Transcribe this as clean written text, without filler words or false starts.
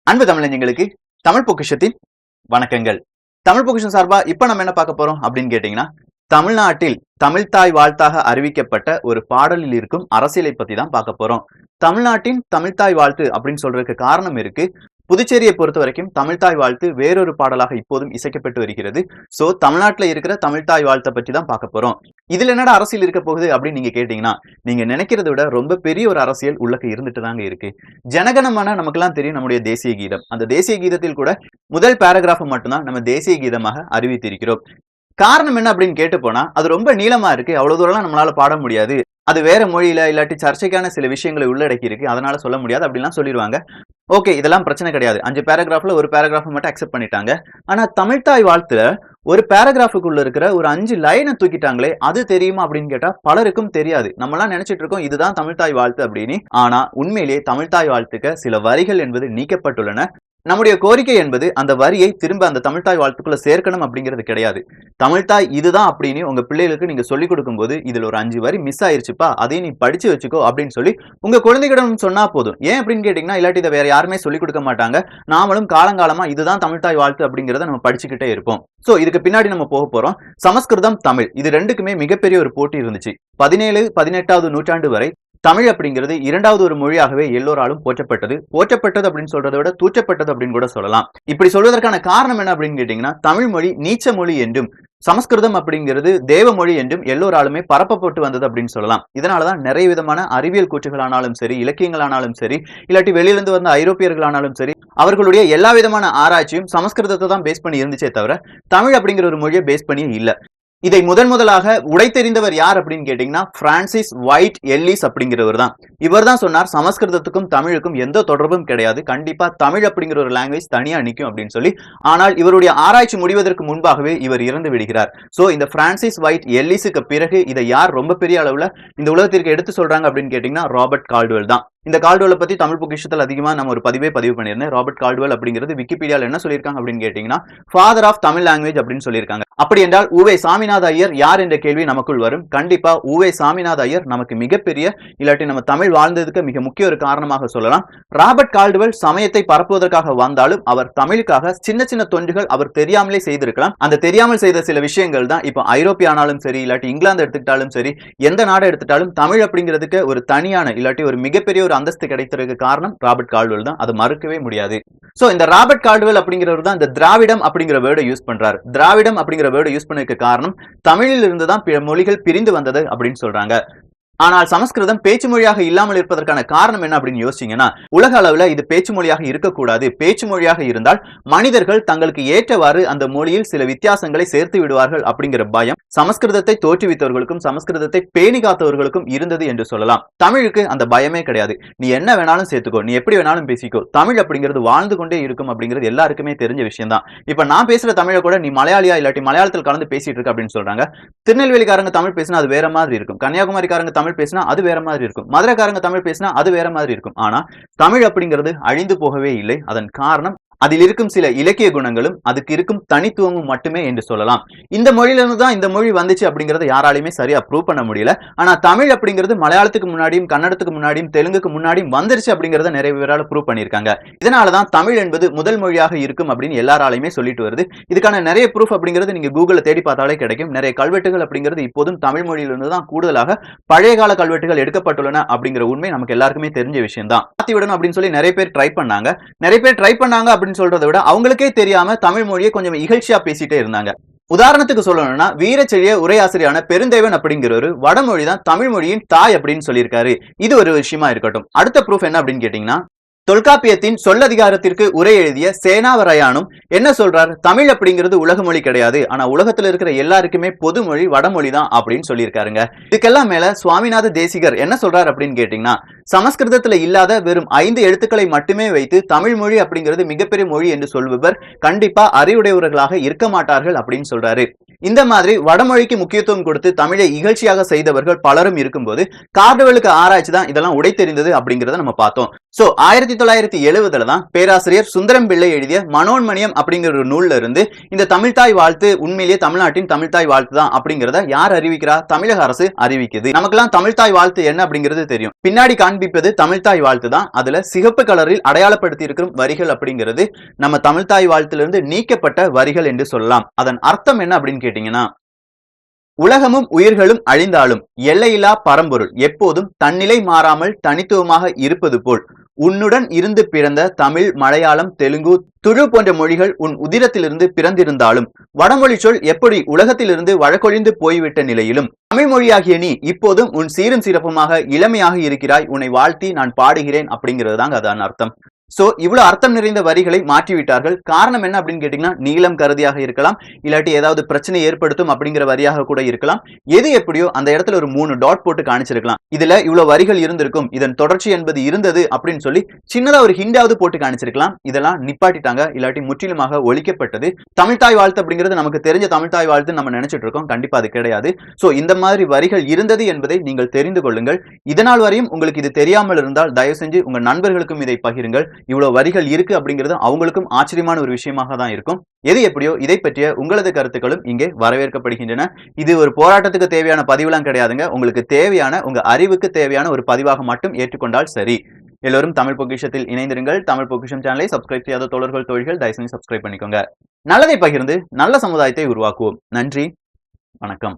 அன்பு தமிழஞ்சங்களுக்கு தமிழ் பொக்கிஷத்தின் வணக்கங்கள். தமிழ் பொக்கிஷம் சார்பா இப்ப நம்ம என்ன பார்க்க போறோம் அப்படின்னு கேட்டீங்கன்னா, தமிழ்நாட்டில் தமிழ்தாய் வாழ்த்தாக அறிவிக்கப்பட்ட ஒரு பாடலில் இருக்கும் அரசியலை பத்தி தான் பார்க்க போறோம். தமிழ்நாட்டின் தமிழ்தாய் வாழ்த்து அப்படின்னு சொல்றதுக்கு காரணம் இருக்கு. புதுச்சேரியை பொறுத்த வரைக்கும் தமிழ்தாய் வாழ்த்து வேறொரு பாடலாக இப்போதும் இசைக்கப்பட்டு வருகிறது. சோ தமிழ்நாட்டில் இருக்கிற தமிழ்தாய் வாழ்த்தை பற்றி தான் பார்க்க போறோம். இதுல என்னடா அரசியல் இருக்க போகுது அப்படின்னு நீங்க கேட்டீங்கன்னா, நீங்க நினைக்கிறத விட ரொம்ப பெரிய ஒரு அரசியல் உள்ளக்க இருந்துட்டு தாங்க இருக்கு. ஜனகணமன நமக்கெல்லாம் தெரியும், நம்முடைய தேசிய கீதம். அந்த தேசிய கீதத்தில் கூட முதல் பேராகிராஃப் மட்டும்தான் நம்ம தேசிய கீதமாக அறிவித்திருக்கிறோம். காரணம் என்ன அப்படின்னு கேட்டு போனா, அது ரொம்ப நீளமா இருக்கு, அவ்வளவு தூரம் நம்மளால பாட முடியாது, அது வேற மொழியில இல்லாட்டி சர்ச்சைக்கான சில விஷயங்களை உள்ளடக்கி இருக்கு, அதனால சொல்ல முடியாது அப்படின்லாம் சொல்லிடுவாங்க. ஓகே, இதெல்லாம் பிரச்சனை கிடையாது. 5 பேராகிராஃப்ல ஒரு பேராகிராஃப் மட்டும் அக்செப்ட் பண்ணிட்டாங்க. ஆனா தமிழ்தாய் வாழ்த்துல ஒரு பேராகிராஃபுக்குள்ள இருக்கிற ஒரு 5 லைனை தூக்கிட்டாங்களே, அது தெரியுமா அப்படின்னு கேட்டா பலருக்கும் தெரியாது. நம்ம எல்லாம் நினைச்சிட்டு இருக்கோம் இதுதான் தமிழ்தாய் வாழ்த்து அப்படின்னு. ஆனா உண்மையிலேயே தமிழ்தாய் வாழ்த்துக்க சில வரிகள் என்பது நீக்கப்பட்டுள்ளன. நம்முடைய கோரிக்கை என்பது அந்த வரியை திரும்ப அந்த தமிழ்தாய் வாழ்த்துக்குள்ள சேர்க்கணும் அப்படிங்கிறது கிடையாது. தமிழ்தாய் இதுதான் அப்படின்னு உங்க பிள்ளைகளுக்கு நீங்க சொல்லிக் கொடுக்கும் போது, இதுல ஒரு 5 வரி மிஸ் ஆயிருச்சுப்பா, அதையும் நீ படிச்சு வச்சுக்கோ அப்படின்னு சொல்லி உங்க குழந்தைகளிடம் சொன்னா போதும். ஏன் அப்படின்னு கேட்டீங்கன்னா, இல்லாட்டி இதை வேற யாருமே சொல்லிக் கொடுக்க மாட்டாங்க. நாமளும் காலங்காலமா இதுதான் தமிழ்தாய் வாழ்த்து அப்படிங்கிறத நம்ம படிச்சுக்கிட்டே இருப்போம். சோ இதுக்கு பின்னாடி நம்ம போக போறோம். சமஸ்கிருதம், தமிழ் இது ரெண்டுக்குமே மிகப்பெரிய ஒரு போட்டி இருந்துச்சு. 17, 18வது நூற்றாண்டு வரை தமிழ் அப்படிங்கிறது இரண்டாவது ஒரு மொழியாகவே எல்லோராலும் போற்றப்பட்டது அப்படின்னு சொல்றதை விட தூற்றப்பட்டது அப்படின்னு கூட சொல்லலாம். இப்படி சொல்வதற்கான காரணம் என்ன அப்படின்னு கேட்டீங்கன்னா, தமிழ் மொழி நீச்ச மொழி என்றும் சமஸ்கிருதம் அப்படிங்கிறது தேவ மொழி என்றும் எல்லோராலுமே பரப்பப்பட்டு வந்தது அப்படின்னு சொல்லலாம். இதனாலதான் நிறைய விதமான அறிவியல் கூற்றுகளானாலும் சரி, இலக்கியங்களானாலும் சரி, இல்லாட்டி வெளியிலிருந்து வந்த ஐரோப்பியர்களானாலும் சரி, அவர்களுடைய எல்லா விதமான ஆராய்ச்சியும் சமஸ்கிருதத்தை தான் பேஸ் பண்ணி இருந்துச்சே தவிர தமிழ் அப்படிங்கிற ஒரு மொழியை பேஸ் பண்ணி இல்ல. இதை முதலாக உடைத்தெறிந்தவர் யார் அப்படின்னு கேட்டீங்கன்னா, பிரான்சிஸ் ஒயிட் எல்லிஸ் அப்படிங்கிறவர் தான். இவர் தான் சொன்னார், சமஸ்கிருதத்துக்கும் தமிழுக்கும் எந்த தொடர்பும் கிடையாது, கண்டிப்பா தமிழ் அப்படிங்கிற ஒரு லாங்குவேஜ் தனியா நிற்கும் அப்படின்னு சொல்லி. ஆனால் இவருடைய ஆராய்ச்சி முடிவதற்கு முன்பாகவே இவர் இறந்து விடுகிறார். சோ இந்த பிரான்சிஸ் ஒயிட் எல்லிஸுக்கு பிறகு இதை யார் ரொம்ப பெரிய அளவுல இந்த உலகத்திற்கு எடுத்து சொல்றாங்க அப்படின்னு கேட்டீங்கன்னா, ராபர்ட் கால்டுவெல் தான். இந்த கால்டுவெல் பத்தி தமிழ் பொக்கிஷத்தில் அதிகமா நம்ம ஒரு பதிவு பண்ணியிருந்தேன். ராபர்ட் கால்டுவெல் அப்படிங்கிறது விக்கிபீடியால என்ன சொல்லியிருக்காங்க அப்படின்னு கேட்டீங்கன்னா, ஃபாதர் ஆஃப் தமிழ் லாங்குவேஜ் அப்படின்னு சொல்லியிருக்காங்க. அப்படி என்றால் உவே சாமிநாத ஐயர் யார் என்ற கேள்வி நமக்குள் வரும். கண்டிப்பா உவே சாமிநாத ஐயர் நமக்கு மிகப்பெரிய, இல்லாட்டி நம்ம தமிழ் வாழ்ந்ததுக்கு மிக முக்கிய ஒரு காரணமாக சொல்லலாம். ராபர்ட் கால்டுவெல் சமயத்தை பரப்புவதற்காக வந்தாலும் அவர் தமிழுக்காக சின்ன சின்ன தொண்டுகள் அவர் தெரியாமலே செய்திருக்கலாம். அந்த தெரியாமல் செய்த சில விஷயங்கள் தான் இப்போ ஐரோப்பிய ஆனாலும் சரி, இல்லாட்டி இங்கிலாந்து எடுத்துக்கிட்டாலும் சரி, எந்த நாடு எடுத்துட்டாலும் தமிழ் அப்படிங்கிறதுக்கு ஒரு தனியான, இல்லாட்டி ஒரு மிகப்பெரிய ஒரு அந்தஸ்து கிடைத்ததுக்கு காரணம் ராபர்ட் கால்டுவெல் தான். அது மறுக்கவே முடியாது. சோ இந்த ராபர்ட் கால்டுவெல் அப்படிங்கிறவர் தான் இந்த திராவிடம் அப்படிங்கிற வேர்டை யூஸ் பண்றாரு. திராவிடம் அப்படிங்கிற வேர்டை யூஸ் பண்ணதுக்கு காரணம் தமிழில் இருந்து தான் பிற மொழிகள் பிரிந்து வந்தது அப்படின்னு சொல்றாங்க. ஆனால் சமஸ்கிருதம் பேச்சு மொழியாக இல்லாமல் இருப்பதற்கான காரணம் என்ன அப்படின்னு யோசிச்சீங்கன்னா, உலக அளவுல இது பேச்சு மொழியாக இருக்கக்கூடாது. பேச்சு மொழியாக இருந்தால் மனிதர்கள் தங்களுக்கு ஏற்றவாறு அந்த மொழியில் சில வித்தியாசங்களை சேர்த்து விடுவார்கள் அப்படிங்கிற பயம் சமஸ்கிருதத்தை தோற்றுவித்தவர்களுக்கும் சமஸ்கிருதத்தை பேணி காத்தவர்களுக்கும் இருந்தது என்று சொல்லலாம். தமிழுக்கு அந்த பயமே கிடையாது. நீ என்ன வேணாலும் சேர்த்துக்கோ, நீ எப்படி வேணாலும் பேசிக்கோ, தமிழ் அப்படிங்கிறது வாழ்ந்து கொண்டே இருக்கும் அப்படிங்கிறது எல்லாருக்குமே தெரிஞ்ச விஷயம் தான். இப்ப நான் பேசுற தமிழை கூட நீ மலையாளியா இல்லாட்டி மலையாளத்தில் கலந்து பேசிட்டு இருக்க அப்படின்னு சொல்றாங்க. திருநெல்வேலிக்காரங்க தமிழ் பேசினா அது வேற மாதிரி இருக்கும், கன்னியாகுமரிக்காரங்க தமிழ் பேசினா அது வேற மாதிரி இருக்கும், மதுரைக்காரங்க தமிழ் பேசினா அது வேற மாதிரி இருக்கும். ஆனா தமிழ் அப்படிங்கிறது அழிந்து போகவே இல்லை. அதன் காரணம் அதில் இருக்கும் சில இலக்கிய குணங்களும் அதுக்கு இருக்கும் தனித்துவமும் மட்டுமே என்று சொல்லலாம். இந்த மொழியிலிருந்து தான் இந்த மொழி வந்துச்சு அப்படிங்கறத யாராலையுமே சரியா ப்ரூவ் பண்ண முடியல. ஆனா தமிழ் அப்படிங்கிறது மலையாளத்துக்கு முன்னாடியும் கன்னடத்துக்கு முன்னாடியும் தெலுங்குக்கு முன்னாடியும் வந்துருச்சு அப்படிங்கறத நிறைய பேரால ப்ரூவ் பண்ணிருக்காங்க. இதனாலதான் தமிழ் என்பது முதல் மொழியாக இருக்கும் அப்படின்னு எல்லாராலையுமே சொல்லிட்டு வருது. இதுக்கான நிறைய ப்ரூஃப் அப்படிங்கிறது நீங்க கூகுள்ல தேடி பார்த்தாலே கிடைக்கும். நிறைய கல்வெட்டுகள் அப்படிங்கிறது இப்போதும் தமிழ் மொழியிலிருந்து தான் கூடுதலாக பழைய கால கல்வெட்டுகள் எடுக்கப்பட்டுள்ளன அப்படிங்கிற உண்மை நமக்கு எல்லாருக்குமே தெரிஞ்ச விஷயம் தான். மாத்தி விடணும் அப்படின்னு சொல்லி நிறைய பேர் ட்ரை பண்ணாங்க அப்படின்னு சொல்றதை விட அவங்களுக்கே தெரியாம தமிழ் மொழியை கொஞ்சம் இகழ்ச்சியா பேசிட்டே இருந்தாங்க. உதாரணத்துக்கு சொல்லணும்னா, வீரச்செழிய உரையாசிரியான பெருந்தேவன் அப்படிங்கிறவரு வடமொழி தான் தமிழ் மொழியின் தாய் அப்படின்னு சொல்லியிருக்காரு. இது ஒரு விஷயமா இருக்கட்டும். அடுத்த ப்ரூஃப் என்ன அப்படின்னு கேட்டீங்கன்னா, தொல்காப்பியத்தின் சொல்லதிகாரத்திற்கு உரை எழுதிய சேனாவரையானும் என்ன சொல்றார், தமிழ் அப்படிங்கிறது உலக மொழி கிடையாது, ஆனா உலகத்துல இருக்கிற எல்லாருக்குமே பொது மொழி வடமொழி தான் அப்படின்னு சொல்லியிருக்காருங்க. இதுக்கெல்லாம் மேல சுவாமிநாத தேசிகர் என்ன சொல்றாரு அப்படின்னு கேட்டீங்கன்னா, சமஸ்கிருதத்துல இல்லாத வெறும் 5 எழுத்துக்களை மட்டுமே வைத்து தமிழ் மொழி அப்படிங்கிறது மிகப்பெரிய மொழி என்று சொல்பவர் கண்டிப்பா அறிவுடையவர்களாக இருக்க மாட்டார்கள் அப்படின்னு சொல்றாரு. இந்த மாதிரி வடமொழிக்கு முக்கியத்துவம் கொடுத்து தமிழை இகழ்ச்சியாக செய்தவர்கள் பலரும் இருக்கும்போது கார்டுவெலுக்கு ஆராய்ச்சி தான் இதெல்லாம் உடைத்தெறிந்தது அப்படிங்கறத நம்ம பார்த்தோம். சோ 1970 தான் பேராசிரியர் சுந்தரம் பிள்ளை எழுதிய மனோன்மணியம் அப்படிங்கிற ஒரு நூல்ல இருந்து இந்த தமிழ்தாய் வாழ்த்து உண்மையிலேயே தமிழ்நாட்டின் தமிழ்தாய் வாழ்த்து தான் அப்படிங்கறத யார் அறிவிக்கிறா? தமிழக அரசு அறிவிக்குது. நமக்கெல்லாம் தமிழ்தாய் வாழ்த்து என்ன அப்படிங்கிறது தெரியும். பின்னாடி காண்பிப்பது தமிழ்தாய் வாழ்த்து தான். அதுல சிகப்பு கலரில் அடையாளப்படுத்தி இருக்கும் வரிகள் அப்படிங்கிறது நம்ம தமிழ்தாய் வாழ்த்திலிருந்து நீக்கப்பட்ட வரிகள் என்று சொல்லலாம். அதன் அர்த்தம் என்ன அப்படின்னு கேட்டீங்கன்னா, உலகமும் உயிர்களும் அழிந்தாலும் எல்லையில்லா பரம்பொருள் எப்போதும் தன்னிலை மாறாமல் தனித்துவமாக இருப்பது போல் உன்னுடன் இருந்து பிறந்த தமிழ், மலையாளம், தெலுங்கு, துளு போன்ற மொழிகள் உன் உதிரத்திலிருந்து பிறந்திருந்தாலும் வடமொழி சொல் எப்படி உலகத்திலிருந்து வழக்கொழிந்து போய்விட்ட நிலையிலும் தமிழ் மொழியாகிய நீ இப்போதும் உன் சீரும் சிறப்புமாக இளமையாக இருக்கிறாய். உன்னை வாழ்த்தி நான் பாடுகிறேன் அப்படிங்கிறது தாங்க அதான் அர்த்தம். சோ இவ்வளவு அர்த்தம் நிறைந்த வரிகளை மாற்றிவிட்டார்கள். காரணம் என்ன அப்படின்னு கேட்டீங்கன்னா, நீளம் கருதியாக இருக்கலாம், இல்லாட்டி ஏதாவது பிரச்சனை ஏற்படுத்தும் அப்படிங்கிற வரியாக கூட இருக்கலாம். எது எப்படியோ அந்த இடத்துல ஒரு 3 டாட் போட்டு காணிச்சிருக்கலாம். இதுல இவ்வளவு வரிகள் இருந்திருக்கும், இதன் தொடர்ச்சி என்பது இருந்தது அப்படின்னு சொல்லி சின்னதா ஒரு ஹிண்டாவது போட்டு காணிச்சிருக்கலாம். இதெல்லாம் நிப்பாட்டிட்டாங்க, இல்லாட்டி முற்றிலுமாக ஒழிக்கப்பட்டது. தமிழ்தாய் வாழ்த்து அப்படிங்கிறது நமக்கு தெரிஞ்ச தமிழ்தாய் வாழ்த்து நம்ம நினைச்சிட்டு இருக்கோம். கண்டிப்பா அது கிடையாது. சோ இந்த மாதிரி வரிகள் இருந்தது என்பதை நீங்கள் தெரிந்து கொள்ளுங்கள். இதனால் வரையும் உங்களுக்கு இது தெரியாமல் இருந்தால் தயவு செஞ்சு உங்க நண்பர்களுக்கும் இதை பகிருங்கள். இவ்வளவு வரிகள் இருக்கு அப்படிங்கிறது அவங்களுக்கும் ஆச்சரியமான ஒரு விஷயமாக தான் இருக்கும். எது எப்படியோ இதை பற்றிய உங்களது கருத்துக்களும் இங்கே வரவேற்கப்படுகின்றன. இது ஒரு போராட்டத்துக்கு தேவையான பதிவுலாம் கிடையாதுங்க. உங்களுக்கு தேவையான உங்க அறிவுக்கு தேவையான ஒரு பதிவாக மட்டும் ஏற்றுக்கொண்டால் சரி. எல்லோரும் தமிழ் பொக்கிஷத்தில் இணைந்திருங்கள். தமிழ் பொக்கிஷம் சேனலை சப்ஸ்கிரைப் செய்யாத தோழர்கள் தோழிகள் தயவு செஞ்சு சப்ஸ்கிரைப் பண்ணிக்கோங்க. நல்லதை பகிர்ந்து நல்ல சமுதாயத்தை உருவாக்குவோம். நன்றி, வணக்கம்.